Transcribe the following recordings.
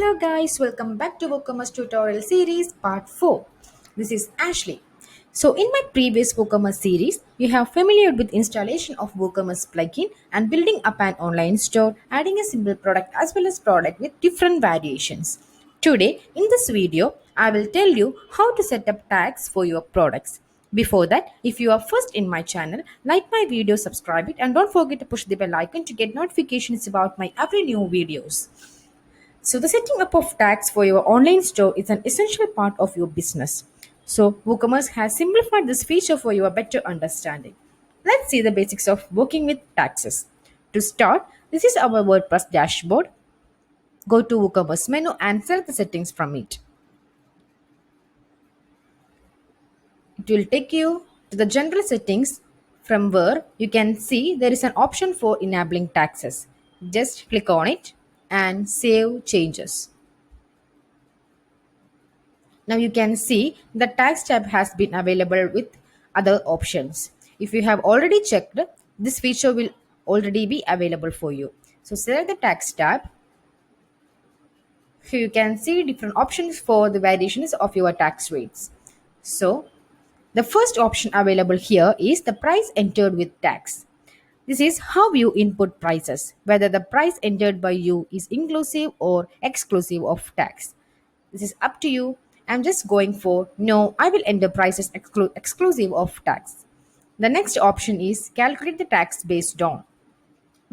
Hello guys, welcome back to WooCommerce tutorial series part 4. This is Ashley. So in my previous WooCommerce series, you have familiar with installation of WooCommerce plugin and building up an online store, adding a simple product as well as product with different variations. Today in this video, I will tell you how to set up tags for your products. Before that, if you are first in my channel, like my video, subscribe it and don't forget to push the bell icon to get notifications about my every new videos. So, the setting up of tags for your online store is an essential part of your business. So, WooCommerce has simplified this feature for your better understanding. Let's see the basics of working with taxes. To start, this is our WordPress dashboard. Go to WooCommerce menu and select the settings from it. It will take you to the general settings from where you can see there is an option for enabling taxes. Just click on it and save changes. Now you can see the tags tab has been available with other options. If you have already checked, this feature will already be available for you. So select the tags tab. Here you can see different options for the variations of your tax rates. So the first option available here is the price entered with tax. This is how you input prices, whether the price entered by you is inclusive or exclusive of tax. This is up to you. I'm just going for no, I will enter prices exclusive of tax. The next option is calculate the tax based on.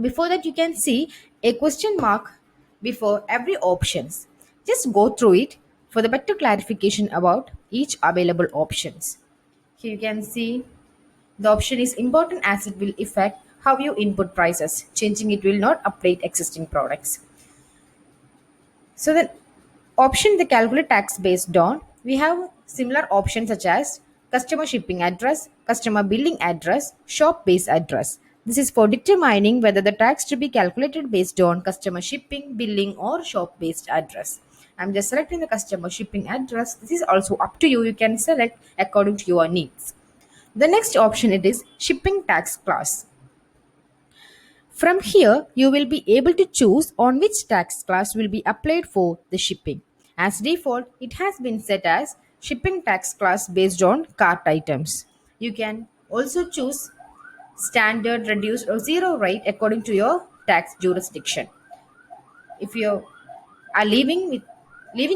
Before that, you can see a question mark before every options. Just go through it for the better clarification about each available options. Here you can see the option is important as it will affect how you input prices. Changing it will not update existing products. So the option the calculate tax based on, we have similar options such as customer shipping address, customer billing address, shop base address. This is for determining whether the tax to be calculated based on customer shipping, billing or shop based address. I'm just selecting the customer shipping address. This is also up to you. You can select according to your needs. The next option it is shipping tax class. From here, you will be able to choose on which tax class will be applied for the shipping. As default, it has been set as shipping tax class based on cart items. You can also choose standard, reduced or zero rate according to your tax jurisdiction. If you are leaving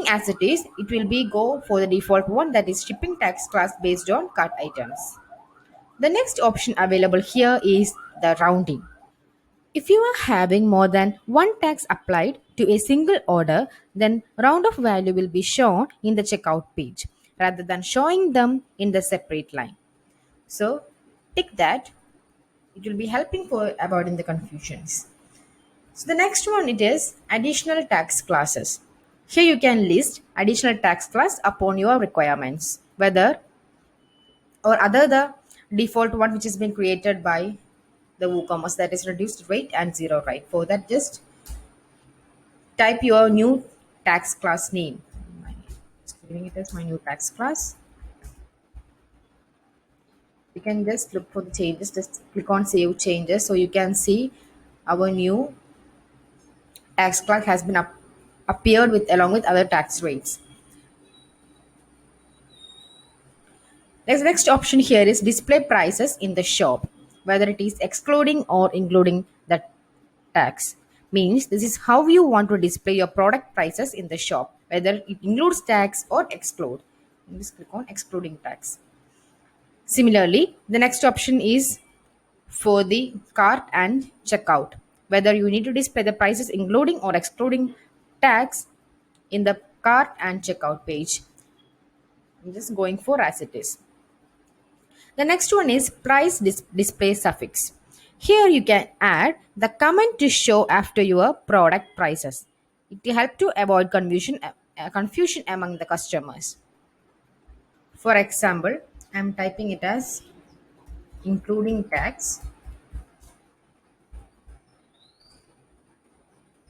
as it is, it will be go for the default one, that is shipping tax class based on cart items. The next option available here is the rounding. If you are having more than one tax applied to a single order, then round of value will be shown in the checkout page rather than showing them in the separate line. So tick that. It will be helping for avoiding the confusions. So the next one it is additional tax classes. Here you can list additional tax class upon your requirements, whether or other the default one which has been created by the WooCommerce, that is reduced rate and zero rate. For that, just type your new tax class name. Just giving it as my new tax class. You can just look for the changes. Just click on save changes so you can see our new tax class has been appeared with along with other tax rates. Next option here is display prices in the shop, whether it is excluding or including the tax. Means this is how you want to display your product prices in the shop, whether it includes tax or exclude. Just click on excluding tax. Similarly, the next option is for the cart and checkout, whether you need to display the prices including or excluding tax in the cart and checkout page. I'm just going for as it is. The next one is price display suffix. Here you can add the comment to show after your product prices. It will help to avoid confusion among the customers. For example, I'm typing it as including tax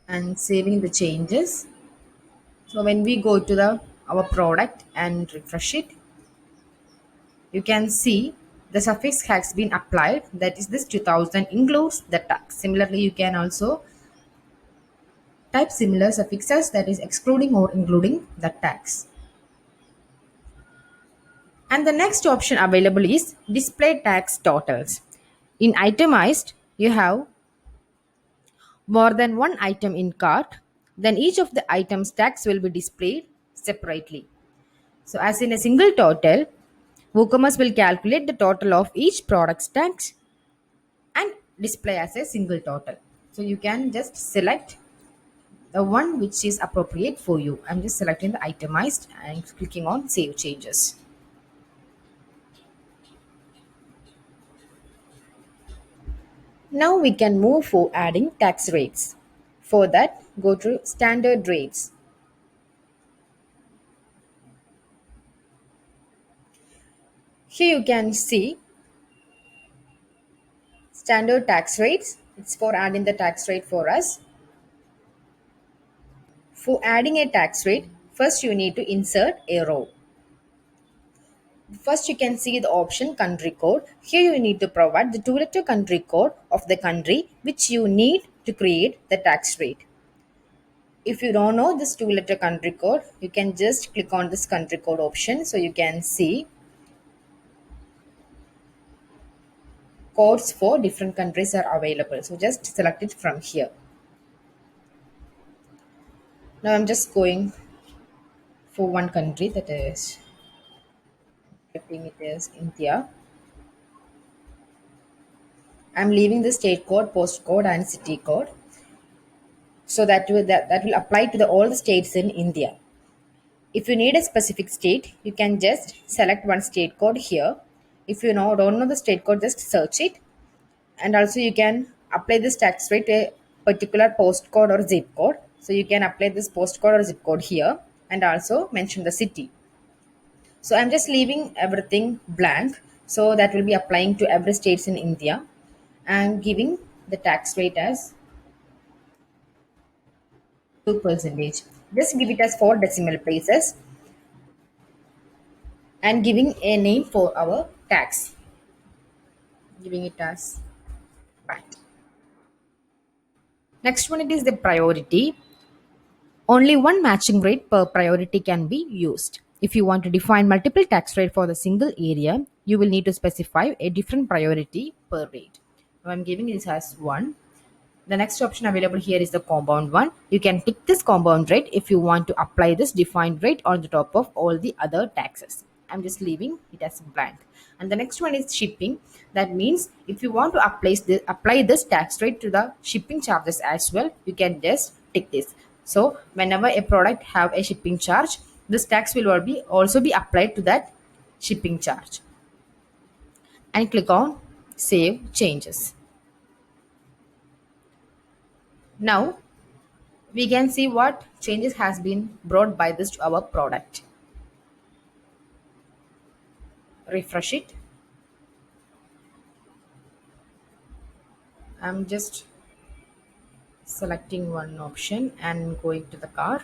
and saving the changes. So when we go to the our product and refresh it, you can see the suffix has been applied, that is this 2000 includes the tax. Similarly, you can also Type similar suffixes, that is excluding or including the tax. And the next option available is display tax totals. In itemized, you have more than one item in cart, then each of the items tax will be displayed separately. So as in a single total, WooCommerce will calculate the total of each product's tax and display as a single total. So you can just select the one which is appropriate for you. I'm just selecting the itemized and clicking on save changes. Now we can move for adding tax rates. For that, go to standard rates. Here you can see standard tax rates. It's for adding the tax rate for us. For adding a tax rate, first you need to insert a row. First you can see the option country code. Here you need to provide the two-letter country code of the country which you need to create the tax rate. If you don't know this two-letter country code, you can just click on this country code option so you can see codes for different countries are available. So just select it from here. Now I'm just going for one country, that is, I think it is India. I'm leaving the state code, post code and city code. So that will apply to all the states in India. If you need a specific state, you can just select one state code here. If you don't know the state code, just search it. And also you can apply this tax rate to a particular postcode or zip code. So you can apply this postcode or zip code here and also mention the city. So I'm just leaving everything blank. So that will be applying to every states in India. And giving the tax rate as 2%. Just give it as 4 decimal places and giving a name for our tax. Giving it as VAT. Next one, it is the priority. Only one matching rate per priority can be used. If you want to define multiple tax rate for the single area, you will need to specify a different priority per rate. Now I'm giving this as 1. The next option available here is the compound one. You can tick this compound rate if you want to apply this defined rate on the top of all the other taxes. I'm just leaving it as blank. And the next one is shipping. That means if you want to apply this tax rate to the shipping charges as well, you can just tick this. So whenever a product have a shipping charge, this tax will also be applied to that shipping charge. And click on save changes. Now we can see what changes has been brought by this to our product. Refresh it. I'm just selecting one option and going to the cart.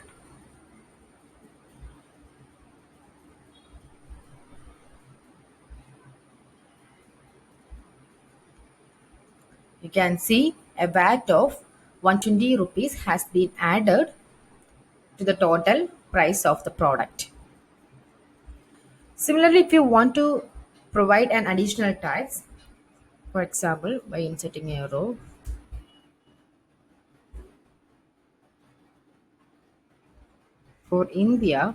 You can see a VAT of 120 rupees has been added to the total price of the product. Similarly, if you want to provide an additional tax, for example, by inserting a row, for India,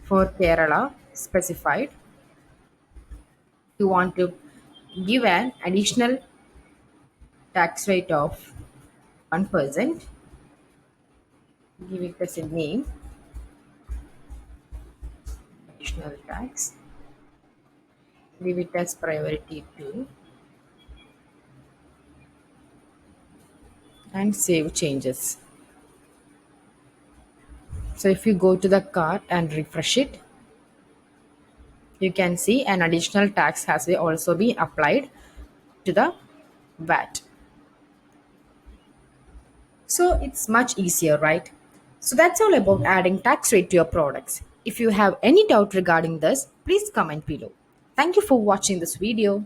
for Kerala specified, you want to give an additional tax rate of 1%, give it as a name, additional tax, give it as priority 2, and save changes. So if you go to the cart and refresh it, you can see an additional tax has also been applied to the VAT. So it's much easier, right? So that's all about adding tax rate to your products. If you have any doubt regarding this, please comment below. Thank you for watching this video.